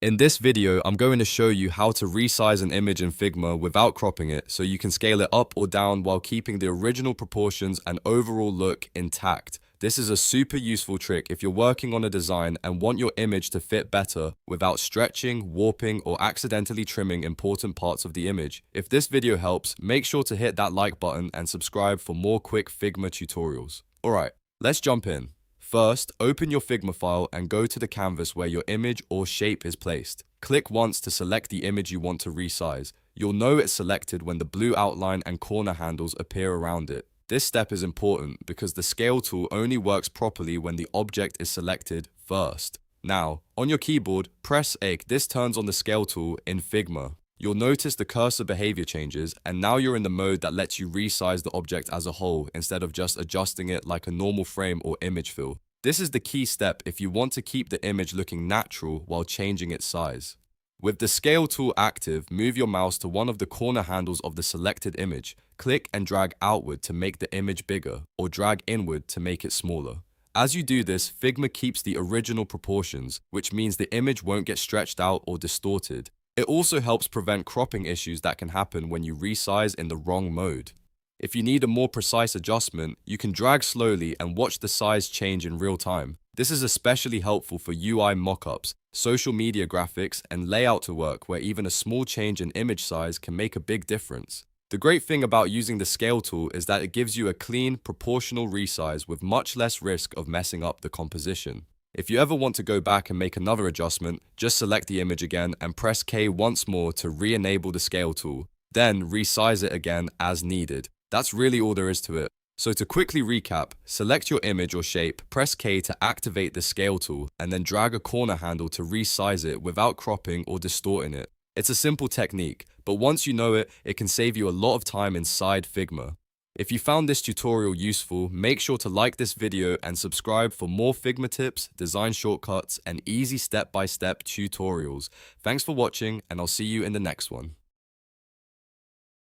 In this video, I'm going to show you how to resize an image in Figma without cropping it so you can scale it up or down while keeping the original proportions and overall look intact. This is a super useful trick if you're working on a design and want your image to fit better without stretching, warping, or accidentally trimming important parts of the image. If this video helps, make sure to hit that like button and subscribe for more quick Figma tutorials. Alright, let's jump in. First, open your Figma file and go to the canvas where your image or shape is placed. Click once to select the image you want to resize. You'll know it's selected when the blue outline and corner handles appear around it. This step is important because the scale tool only works properly when the object is selected first. Now, on your keyboard, press A. This turns on the scale tool in Figma. You'll notice the cursor behavior changes, and now you're in the mode that lets you resize the object as a whole instead of just adjusting it like a normal frame or image fill. This is the key step if you want to keep the image looking natural while changing its size. With the scale tool active, move your mouse to one of the corner handles of the selected image. Click and drag outward to make the image bigger, or drag inward to make it smaller. As you do this, Figma keeps the original proportions, which means the image won't get stretched out or distorted. It also helps prevent cropping issues that can happen when you resize in the wrong mode. If you need a more precise adjustment, you can drag slowly and watch the size change in real time. This is especially helpful for UI mockups, social media graphics, and layout work where even a small change in image size can make a big difference. The great thing about using the scale tool is that it gives you a clean, proportional resize with much less risk of messing up the composition. If you ever want to go back and make another adjustment, just select the image again and press K once more to re-enable the scale tool. Then resize it again as needed. That's really all there is to it. So to quickly recap, select your image or shape, press K to activate the scale tool, and then drag a corner handle to resize it without cropping or distorting it. It's a simple technique, but once you know it, it can save you a lot of time inside Figma. If you found this tutorial useful, make sure to like this video and subscribe for more Figma tips, design shortcuts, and easy step-by-step tutorials. Thanks for watching, and I'll see you in the next one.